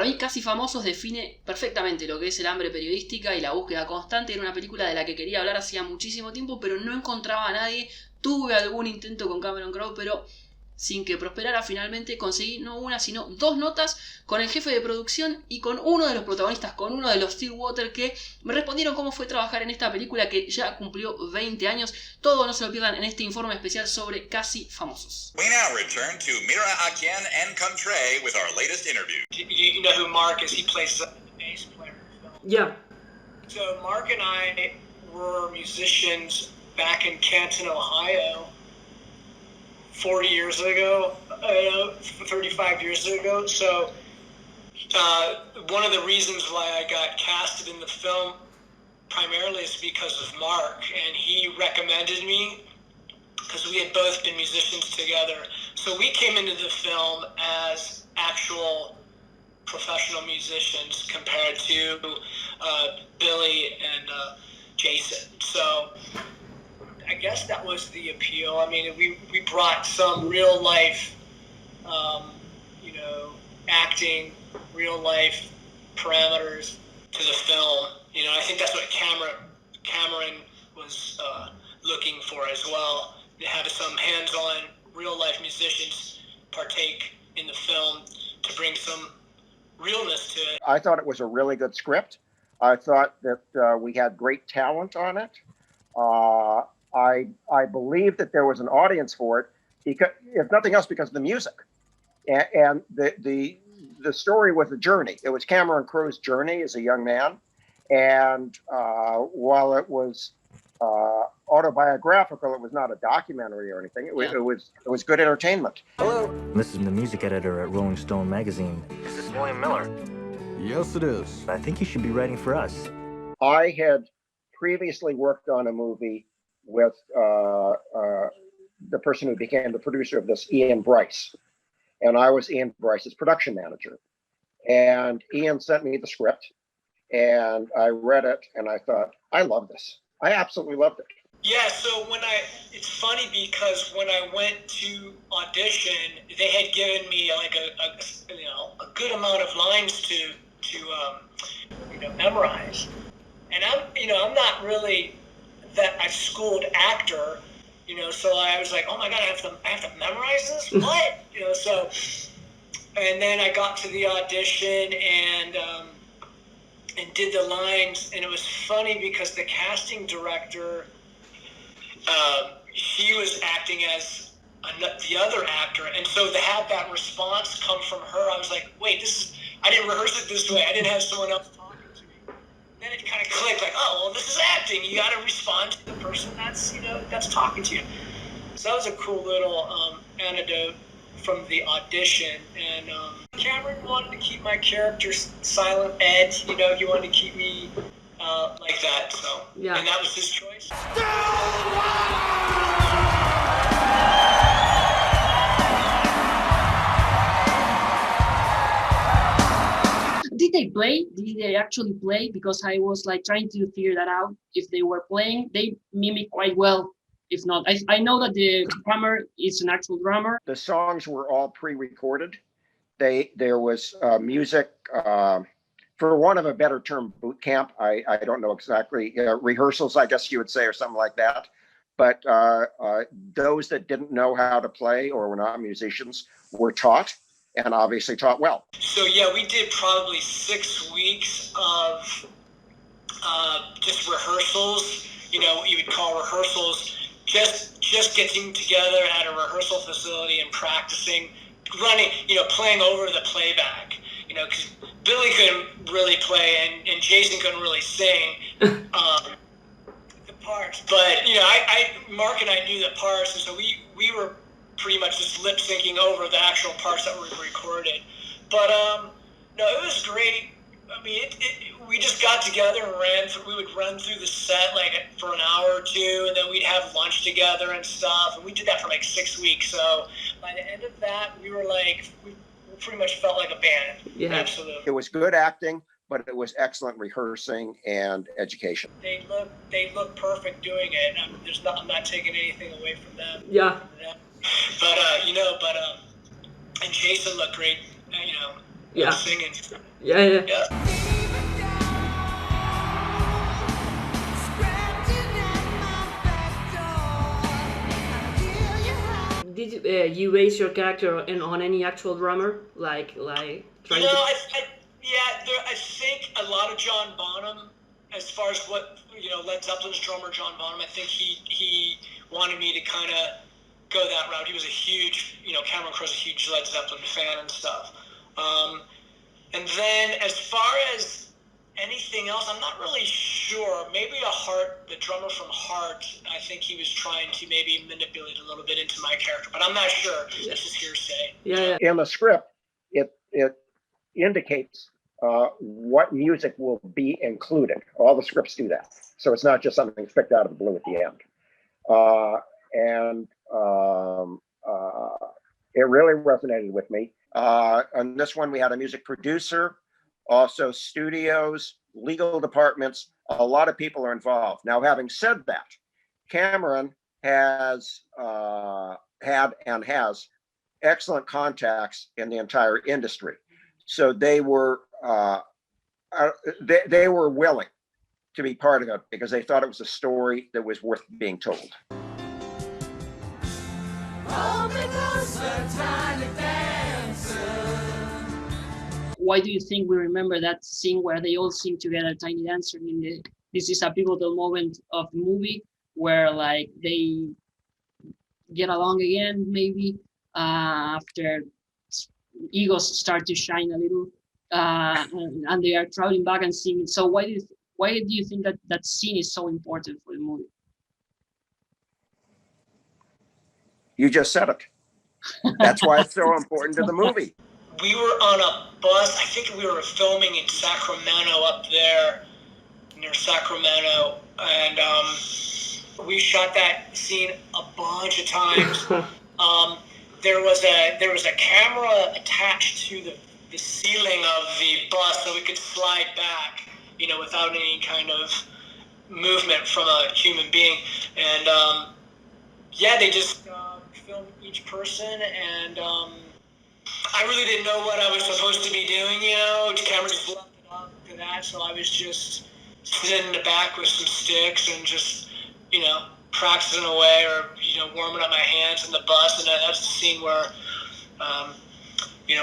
Para mí Casi Famosos define perfectamente lo que es el hambre periodística y la búsqueda constante. Era una película de la que quería hablar hacía muchísimo tiempo, pero no encontraba a nadie. Tuve algún intento con Cameron Crowe, pero sin que prosperara. Finalmente conseguí no una, sino 2 notas con el jefe de producción y con uno de los protagonistas, con uno de los Stillwater, que me respondieron cómo fue trabajar en esta película que ya cumplió 20 años. Todo no se lo pierdan en este informe especial sobre Casi Famosos. We now return to Mira Akien and Contre with our latest interview. You know who Mark is? He plays the bass player in the film. Yeah. So Mark and I were musicians back in Canton, Ohio, 40 years ago, 35 years ago. So one of the reasons why I got casted in the film primarily is because of Mark, and he recommended me because we had both been musicians together. So we came into the film as actual professional musicians compared to Billy and Jason. So I guess that was the appeal. I mean, we brought some real life, acting, real life parameters to the film. I think that's what Cameron was looking for as well. To have some hands-on, real life musicians partake in the film to bring some realness to it. I thought it was a really good script. I thought that we had great talent on it. I believe that there was an audience for it, because, if nothing else, because of the music. And the story was a journey. It was Cameron Crowe's journey as a young man. And while it was autobiographical, it was not a documentary or anything. It was good entertainment. Hello. This is the music editor at Rolling Stone magazine. Is this William Miller? Yes, it is. I think you should be writing for us. I had previously worked on a movie with the person who became the producer of this, Ian Bryce. And I was Ian Bryce's production manager. And Ian sent me the script, and I read it, and I thought, I love this. I absolutely loved it. Yeah, so it's funny because when I went to audition, they had given me like a good amount of lines to memorize. And I'm not really a schooled actor, so I was like, oh my God, I have to memorize this? What? So, and then I got to the audition and did the lines, and it was funny because the casting director, she was acting as the other actor, and so to have that response come from her, I was like, wait, I didn't rehearse it this way. I didn't have someone else talking to me. Then it kind of clicked, like, oh, well, this is acting. You got to respond to the person that's talking to you. So that was a cool little anecdote from the audition. And Cameron wanted to keep my character Silent Ed. He wanted to keep me like that. So, yeah. And that was his choice. Did they play? Did they actually play? Because I was trying to figure that out. If they were playing, they mimic quite well. If not, I know that the drummer is an actual drummer. The songs were all pre-recorded. There was music, for want of a better term, boot camp. I don't know exactly, rehearsals, I guess you would say, or something like that. But those that didn't know how to play or were not musicians were taught, and obviously taught well. So yeah, we did probably 6 weeks of just rehearsals. What you would call rehearsals. Just getting together at a rehearsal facility and practicing, running, playing over the playback, because Billy couldn't really play and Jason couldn't really sing the parts. But, Mark and I knew the parts, and so we were pretty much just lip syncing over the actual parts that were recorded. But, no, it was great. I mean, we just got together and we would run through the set for an hour or two, and then we'd have lunch together and stuff. And we did that for 6 weeks. So by the end of that, we pretty much felt like a band. Yeah. Absolutely. It was good acting, but it was excellent rehearsing and education. They look perfect doing it. I'm not taking anything away from them. Yeah. But and Jason looked great, Yeah. Singing. Yeah. Did you base your character on any actual drummer, like trying to? I think a lot of John Bonham, as far as what Led Zeppelin's drummer John Bonham. I think he wanted me to kind of go that route. He was a huge, Cameron Crowe's a huge Led Zeppelin fan and stuff. And then as far as anything else, I'm not really sure. Maybe the drummer from Heart, I think he was trying to maybe manipulate a little bit into my character, but I'm not sure. Yeah. It's just hearsay. Yeah. In the script, it indicates what music will be included. All the scripts do that. So it's not just something picked out of the blue at the end. It really resonated with me. On this one, we had a music producer, also studios, legal departments. A lot of people are involved. Now, having said that, Cameron has had and has excellent contacts in the entire industry. So they were willing to be part of it because they thought it was a story that was worth being told. Why do you think we remember that scene where they all sing together, Tiny Dancer? I mean, this is a pivotal moment of the movie where they get along again, maybe after egos start to shine a little, and they are traveling back and singing. So why do you think that scene is so important for the movie? You just said it. That's why it's so important to the movie. We were on a bus. I think we were filming in Sacramento, up there near Sacramento, and we shot that scene a bunch of times. There was a camera attached to the ceiling of the bus, so we could slide back, without any kind of movement from a human being. And they just filmed each person, and I really didn't know what I was supposed to be doing. Cameron just left it up to that, so I was just sitting in the back with some sticks and just, practicing away, or warming up my hands in the bus. And that's the scene where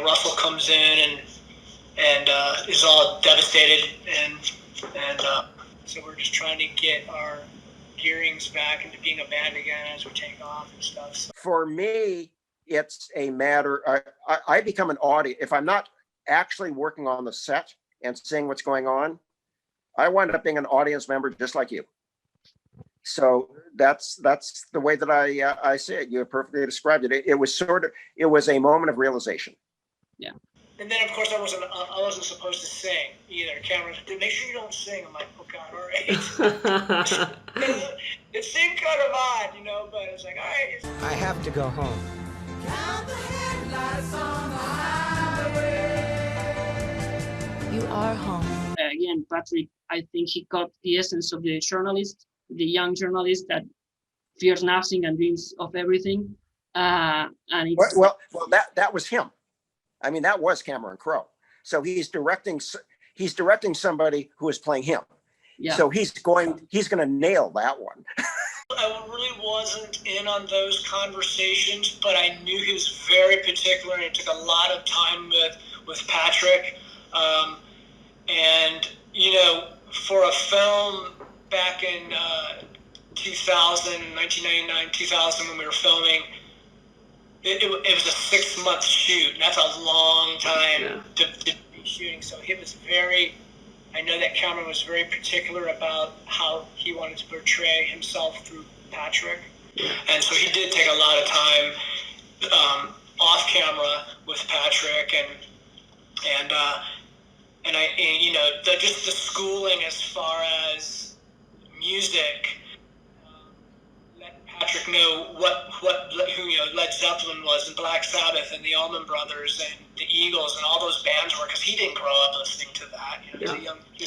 Russell comes in and is all devastated, and so we're just trying to get our gearings back into being a band again as we take off and stuff. So. For me, it's a matter. I become an audience if I'm not actually working on the set and seeing what's going on. I wind up being an audience member just like you. So that's the way that I see it. You have perfectly described it. It was a moment of realization. Yeah. And then, of course, I wasn't supposed to sing either. Cameron said, "Make sure you don't sing." I'm like, "Oh God, all right." It seemed kind of odd, but it's like, all right. I have to go home. Count the headlights on the highway. You are home. Again, Patrick, I think he caught the essence of the journalist, the young journalist that fears nothing and dreams of everything. And it's well, that was him. I mean, that was Cameron Crowe. So he's directing somebody who is playing him. Yeah. So he's going to nail that one. I really wasn't in on those conversations, but I knew he was very particular, and it took a lot of time with Patrick. And for a film back in 1999, 2000, when we were filming, it was a 6-month shoot. That's a long time to be shooting. So he was I know that Cameron was very particular about how he wanted to portray himself through Patrick. And so he did take a lot of time off camera with Patrick, and just the schooling as far as music. Let Patrick know who Led Zeppelin was, and Black Sabbath, and the Allman Brothers, and the Eagles, and all those bands were, because he didn't grow up listening to that. He was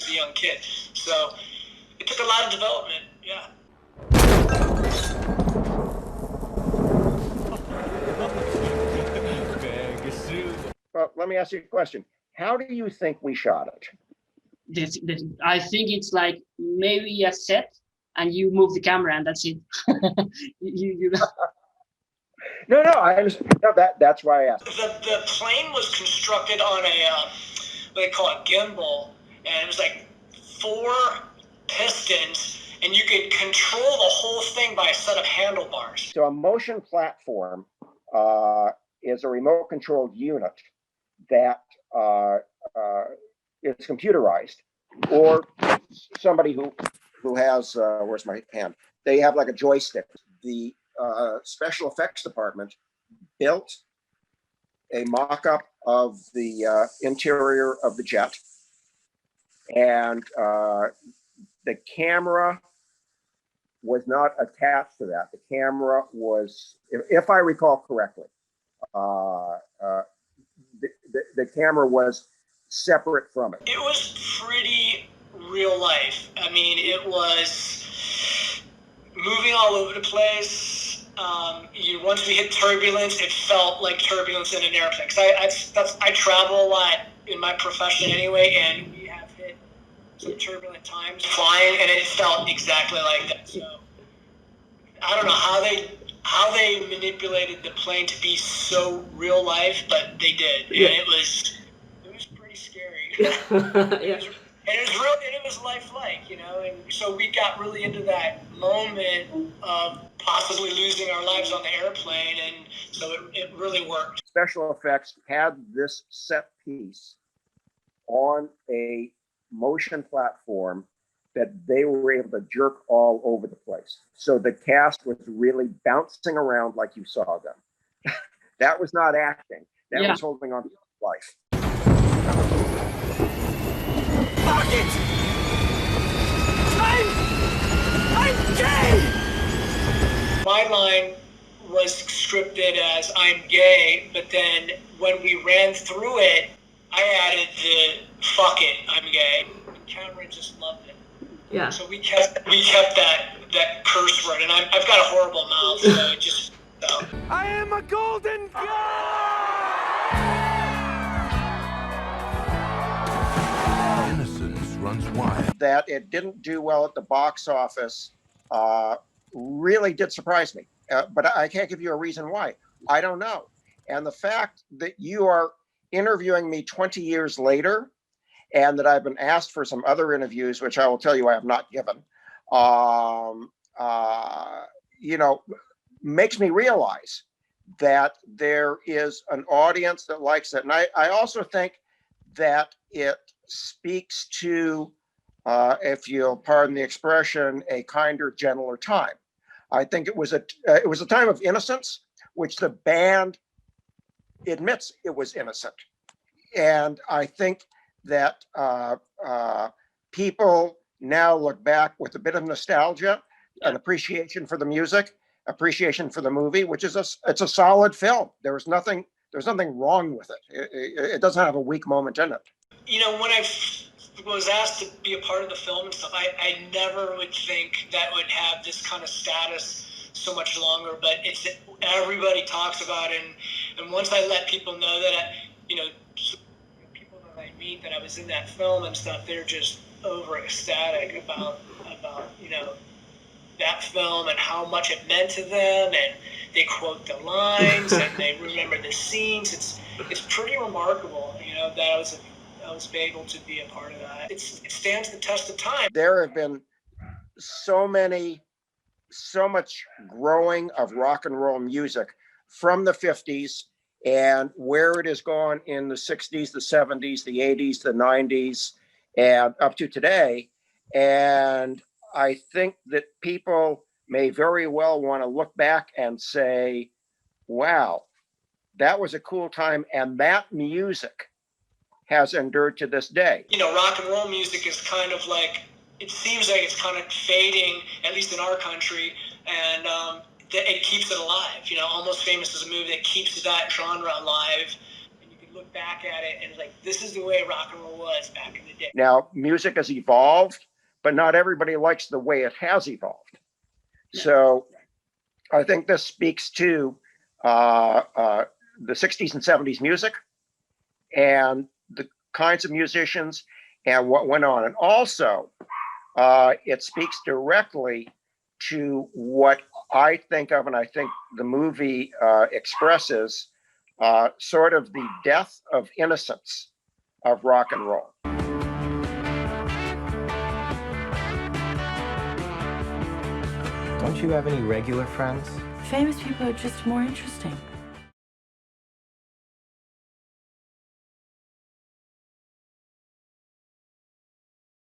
a young kid. So it took a lot of development. Yeah. Well, let me ask you a question. How do you think we shot it? I think it's like maybe a set, and you move the camera, and that's it. you No, I understand. No, that's why I asked. The plane was constructed on a what they call a gimbal, and it was like 4 pistons, and you could control the whole thing by a set of handlebars. So a motion platform is a remote controlled unit that is computerized, or somebody who has where's my hand? They have like a joystick. The special effects department built a mock-up of the interior of the jet, and the camera was not attached to that. The camera was, if I recall correctly, the camera was separate from it. It was pretty real life. I mean, it was moving all over the place. Once we hit turbulence, it felt like turbulence in an airplane. Because I travel a lot in my profession anyway, and we have hit some turbulent times flying, and it felt exactly like that. So I don't know how they manipulated the plane to be so real life, but they did, and it was pretty scary. Yeah. And it was real, and it was lifelike, and so we got really into that moment of possibly losing our lives on the airplane, and so it really worked. Special effects had this set piece on a motion platform that they were able to jerk all over the place. So the cast was really bouncing around like you saw them. That was not acting. That was holding on to life. Fuck it! I'm gay! My line was scripted as I'm gay, but then when we ran through it, I added the fuck it, I'm gay. And Cameron just loved it. Yeah. So we kept that curse word, and I've got a horrible mouth, so it just I am a golden god! Innocence runs wild. That it didn't do well at the box office really did surprise me. But I can't give you a reason why. I don't know. And the fact that you are interviewing me 20 years later, and that I've been asked for some other interviews, which I will tell you I have not given, makes me realize that there is an audience that likes it. And I also think that it speaks to, if you'll pardon the expression, a kinder, gentler time. I think it was a time of innocence, which the band admits it was innocent. And I think that people now look back with a bit of nostalgia, an appreciation for the music, appreciation for the movie, which is it's a solid film. There's nothing wrong with it. It doesn't have a weak moment in it. When I was asked to be a part of the film and stuff, I never would think that would have this kind of status so much longer, but everybody talks about it, and once I let people know that people that I meet that I was in that film and stuff, they're just over ecstatic about that film and how much it meant to them, and they quote the lines and they remember the scenes. It's pretty remarkable, that I was able to be a part of that. It stands the test of time. There have been so much growing of rock and roll music from the 50s and where it has gone in the 60s, the 70s, the 80s, the 90s, and up to today. And I think that people may very well want to look back and say, wow, that was a cool time. And that music has endured to this day. Rock and roll music is kind of like, it seems like it's kind of fading, at least in our country, and it keeps it alive. Almost Famous is a movie that keeps that genre alive, and you can look back at it and it's like, this is the way rock and roll was back in the day. Now, music has evolved, but not everybody likes the way it has evolved. So I think this speaks to the 60s and 70s music and kinds of musicians and what went on. And also, it speaks directly to what I think of, and I think the movie expresses, sort of the death of innocence of rock and roll. Don't you have any regular friends? Famous people are just more interesting.